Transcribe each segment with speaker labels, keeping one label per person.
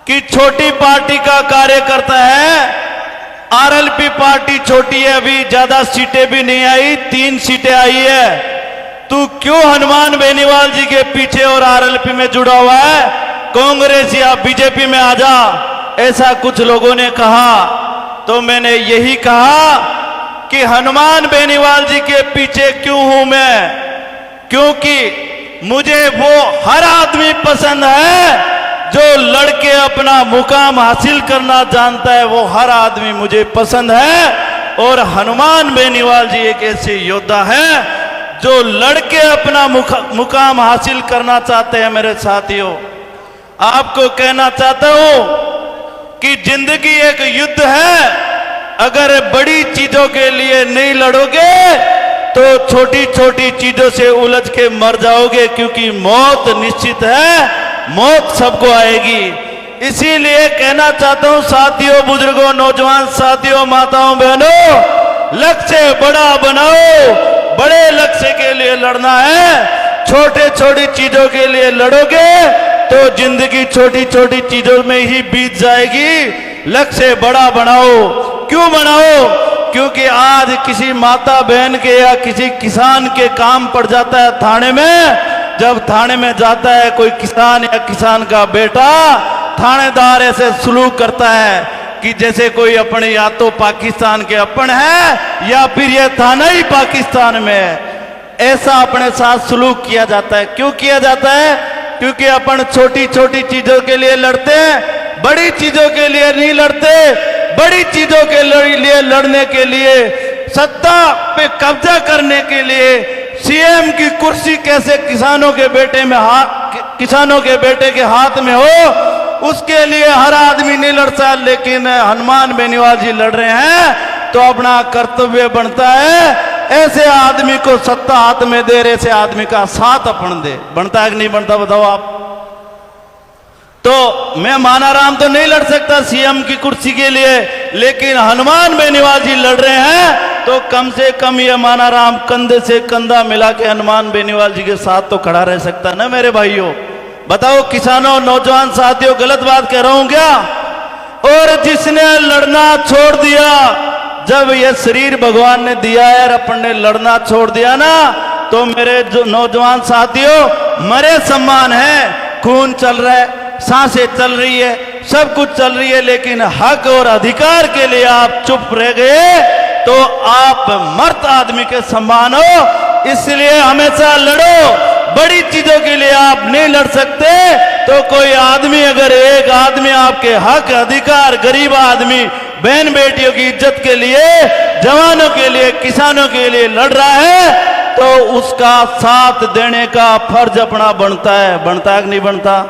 Speaker 1: कि छोटी पार्टी का कार्यकर्ता है। आरएलपी पार्टी छोटी है, अभी ज्यादा सीटें भी नहीं आई, 3 सीटें आई है। तू क्यों हनुमान बेनीवाल जी के पीछे और आरएलपी में जुड़ा हुआ है? कांग्रेस या बीजेपी में आ जा, ऐसा कुछ लोगों ने कहा। तो मैंने यही कहा कि हनुमान बेनीवाल जी के पीछे क्यों हूं मैं? क्योंकि मुझे वो हर आदमी पसंद है जो लड़के अपना मुकाम हासिल करना जानता है, वो हर आदमी मुझे पसंद है। और हनुमान बेनीवाल जी एक ऐसे योद्धा है जो लड़के अपना मुकाम हासिल करना चाहते हैं। मेरे साथियों, आपको कहना चाहता हूं कि जिंदगी एक युद्ध है। अगर बड़ी चीजों के लिए नहीं लड़ोगे तो छोटी छोटी चीजों से उलझ के मर जाओगे, क्योंकि मौत निश्चित है, मौत सबको आएगी। इसीलिए कहना चाहता हूं साथियों, बुजुर्गों, नौजवान साथियों, माताओं, बहनों, लक्ष्य बड़ा बनाओ। बड़े लक्ष्य के लिए लड़ना है। छोटे छोटी चीजों के लिए लड़ोगे तो जिंदगी छोटी छोटी चीजों में ही बीत जाएगी। लक्ष्य बड़ा बनाओ। क्यों बनाओ? क्योंकि आज किसी माता बहन के या किसी किसान के काम पड़ जाता है थाने में। जब थाने में जाता है कोई किसान या किसान का बेटा, थानेदार ऐसे सलूक करता है कि जैसे कोई अपने या तो पाकिस्तान के अपन है या फिर यह थाना ही पाकिस्तान में है। ऐसा अपने साथ सलूक किया जाता है। क्यों किया जाता है? क्योंकि अपन छोटी छोटी चीजों के लिए लड़ते हैं, बड़ी चीजों के लिए नहीं लड़ते। बड़ी चीजों के लिए लड़ने के लिए, सत्ता पे कब्जा करने के लिए, सीएम की कुर्सी कैसे किसानों के बेटे के हाथ में हो, उसके लिए हर आदमी नहीं लड़ता। लेकिन हनुमान बेनीवाल जी लड़ रहे हैं तो अपना कर्तव्य बनता है ऐसे आदमी को सत्ता हाथ में दे रहे, ऐसे आदमी का साथ अपन दे। बनता है कि नहीं बनता, बताओ आप? तो मैं मानाराम तो नहीं लड़ सकता सीएम की कुर्सी के लिए, लेकिन हनुमान बेनीवाल जी लड़ रहे हैं तो कम से कम ये मानाराम कंधे से कंधा मिला के हनुमान बेनीवाल जी के साथ तो खड़ा रह सकता ना मेरे भाइयों। बताओ किसानों, नौजवान साथियों, गलत बात कह रहा हूं क्या? और जिसने लड़ना छोड़ दिया, जब ये शरीर भगवान ने दिया है और अपन ने लड़ना छोड़ दिया ना, तो मेरे जो नौजवान साथियों, मरे सम्मान है। खून चल रहा है, सांसें चल रही है, सब कुछ चल रही है, लेकिन हक और अधिकार के लिए आप चुप रह गए तो आप मर्द आदमी के समान हो। इसलिए हमेशा लड़ो। बड़ी चीजों के लिए आप नहीं लड़ सकते तो कोई आदमी, अगर एक आदमी आपके हक अधिकार, गरीब आदमी, बहन बेटियों की इज्जत के लिए, जवानों के लिए, किसानों के लिए लड़ रहा है तो उसका साथ देने का फर्ज अपना बनता है। बनता है कि नहीं बनता?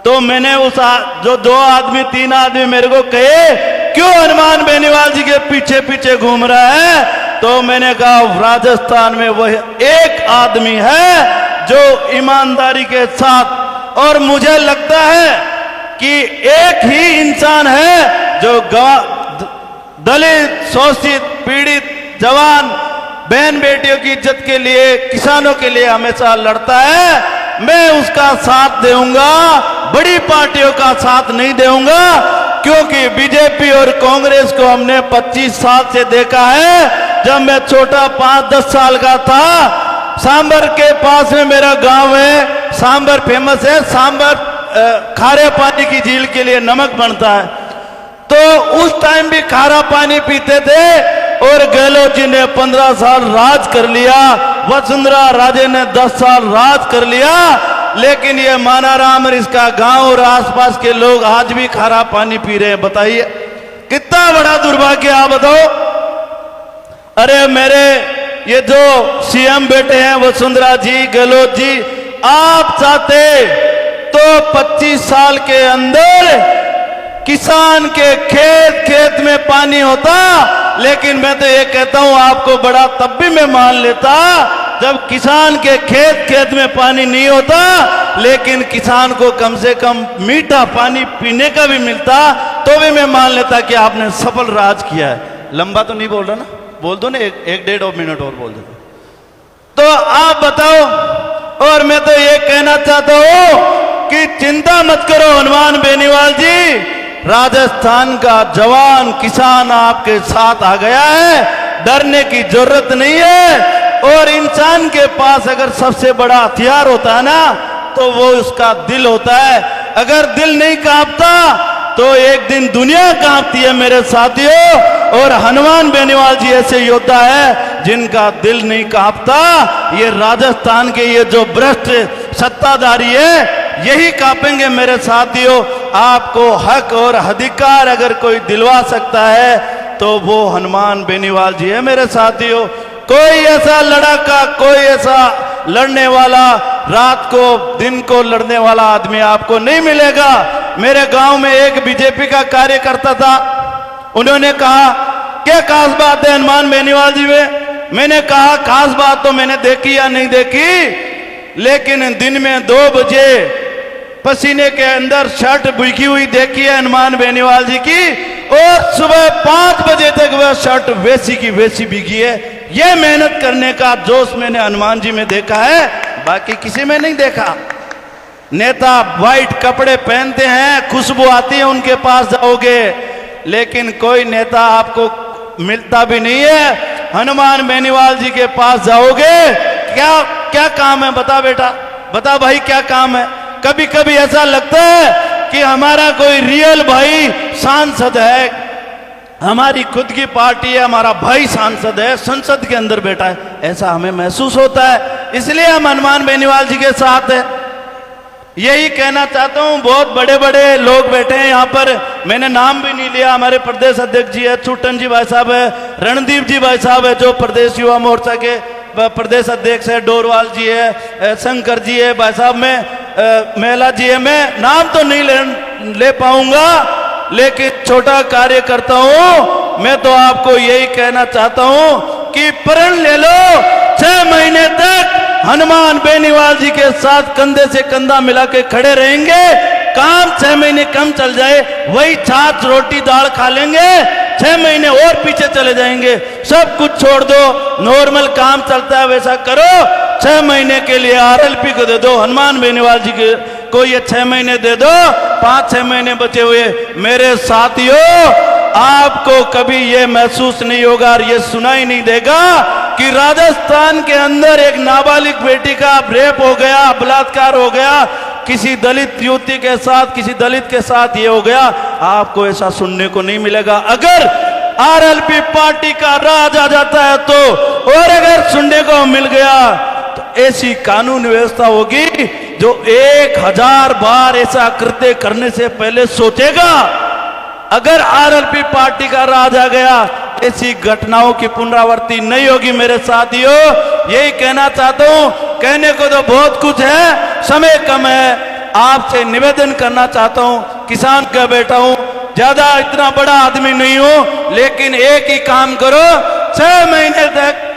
Speaker 1: तो मैंने उस जो 2 आदमी 3 आदमी मेरे को कहे क्यों हनुमान बेनीवाल जी के पीछे पीछे घूम रहा है, तो मैंने कहा राजस्थान में वह एक आदमी है जो ईमानदारी के साथ, और मुझे लगता है कि एक ही इंसान है जो दलित, शोषित, पीड़ित, जवान, बहन बेटियों की इज्जत के लिए, किसानों के लिए हमेशा लड़ता है। मैं उसका साथ दूंगा, बड़ी पार्टियों का साथ नहीं दूंगा, क्योंकि बीजेपी और कांग्रेस को हमने 25 साल से देखा है। जब मैं छोटा 5-10 साल का था, सांबर के पास में मेरा गांव है, सांबर फेमस है। सांबर खारे पानी की झील के लिए नमक बनता है, तो उस टाइम भी खारा पानी पीते थे। और गहलोत जी ने 15 साल राज कर लिया, वसुंधरा राजे ने 10 साल राज कर लिया, लेकिन ये मानाराम और इसका गांव और आसपास के लोग आज भी खारा पानी पी रहे हैं। बताइए कितना बड़ा दुर्भाग्य, आप बताओ। अरे मेरे ये जो सीएम बैठे हैं वसुंधरा जी, गहलोत जी, आप चाहते तो 25 साल के अंदर किसान के खेत खेत में पानी होता। लेकिन मैं तो ये कहता हूं आपको बड़ा तब भी मैं मान लेता जब किसान के खेत खेत में पानी नहीं होता, लेकिन किसान को कम से कम मीठा पानी पीने का भी मिलता, तो भी मैं मान लेता कि आपने सफल राज किया है। लंबा तो नहीं बोल रहा ना, बोल दो ना, 1-1.5 मिनट और बोल दो तो आप बताओ। और मैं तो ये कहना चाहता हूं कि चिंता मत करो हनुमान बेनीवाल जी, राजस्थान का जवान किसान आपके साथ आ गया है, डरने की जरूरत नहीं है। और इंसान के पास अगर सबसे बड़ा हथियार होता है ना, तो वो उसका दिल होता है। अगर दिल नहीं कांपता तो एक दिन दुनिया कांपती है मेरे साथियों। और हनुमान बेनीवाल जी ऐसे योद्धा है जिनका दिल नहीं कांपता। ये राजस्थान के ये जो भ्रष्ट सत्ताधारी है यही कांपेंगे मेरे साथियों। आपको हक और अधिकार अगर कोई दिलवा सकता है तो वो हनुमान बेनीवाल जी है मेरे साथियों। कोई ऐसा लड़ाका, कोई ऐसा लड़ने वाला, रात को दिन को लड़ने वाला आदमी आपको नहीं मिलेगा। मेरे गांव में एक बीजेपी का कार्यकर्ता था, उन्होंने कहा क्या खास बात है हनुमान बेनीवाल जी में। मैंने कहा खास बात तो मैंने देखी या नहीं देखी, लेकिन दिन में 2 बजे पसीने के अंदर शर्ट भीगी हुई देखी है हनुमान बेनीवाल जी की, और सुबह 5 बजे तक वह शर्ट वैसी की वैसी भीगी है। यह मेहनत करने का जोश मैंने हनुमान जी में देखा है, बाकी किसी में नहीं देखा। नेता व्हाइट कपड़े पहनते हैं, खुशबू आती है उनके पास जाओगे, लेकिन कोई नेता आपको मिलता भी नहीं है। हनुमान बेनीवाल जी के पास जाओगे, क्या क्या काम है बता बेटा, बता भाई क्या काम है। कभी कभी ऐसा लगता है कि हमारा कोई रियल भाई सांसद है, हमारी खुद की पार्टी है, हमारा भाई सांसद है, संसद के अंदर बैठा है, ऐसा हमें महसूस होता है। इसलिए हम हनुमान बेनीवाल जी के साथ हैं। यही कहना चाहता हूं, बहुत बड़े बड़े लोग बैठे हैं यहाँ पर, मैंने नाम भी नहीं लिया। हमारे प्रदेश अध्यक्ष जी है, छूटन जी भाई साहब है, रणदीप जी भाई साहब है जो प्रदेश युवा मोर्चा के प्रदेश अध्यक्ष है, डोरवाल जी है, शंकर जी है भाई साहब, में मेला जी है। मैं नाम तो नहीं ले पाऊंगा, लेकिन छोटा कार्यकर्ता हूं। मैं तो आपको यही कहना चाहता हूं कि प्रण ले लो, 6 महीने तक हनुमान बेनीवाल जी के साथ कंधे से कंधा मिला के खड़े रहेंगे। काम 6 महीने कम चल जाए, वही छाछ रोटी दाल खा लेंगे, 6 महीने और पीछे चले जाएंगे। सब कुछ छोड़ दो, नॉर्मल काम चलता है वैसा करो। 6 महीने के लिए आरएलपी को दे दो, हनुमान बेनीवाल जी को ये 6 महीने दे दो, 5-6 महीने बचे हुए। मेरे साथियों, आपको कभी ये महसूस नहीं होगा और ये सुनाई नहीं देगा कि राजस्थान के अंदर एक नाबालिग बेटी का रेप हो गया, बलात्कार हो गया, किसी दलित युवती के साथ, किसी दलित के साथ ये हो गया। आपको ऐसा सुनने को नहीं मिलेगा। अगर आरएलपी पार्टी का राज आ जाता है तो, और अगर सुनने को मिल गया तो ऐसी कानून व्यवस्था होगी जो 1000 बार ऐसा कृत्य करने से पहले सोचेगा। अगर आरएलपी पार्टी का राज आ गया, ऐसी घटनाओं की पुनरावृत्ति नहीं होगी मेरे साथियों। यही कहना चाहता हूं। कहने को तो बहुत कुछ है, समय कम है। आपसे निवेदन करना चाहता हूं, किसान का बेटा हूं, ज्यादा इतना बड़ा आदमी नहीं हूं, लेकिन एक ही काम करो, 6 महीने तक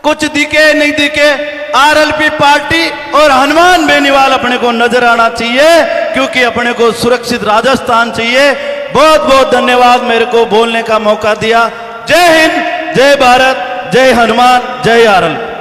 Speaker 1: कुछ दिखे नहीं दिखे, आरएलपी पार्टी और हनुमान बेनीवाल अपने को नजर आना चाहिए, क्योंकि अपने को सुरक्षित राजस्थान चाहिए। बहुत बहुत धन्यवाद मेरे को बोलने का मौका दिया। जय हिंद, जय भारत, जय हनुमान, जय आरएलपी।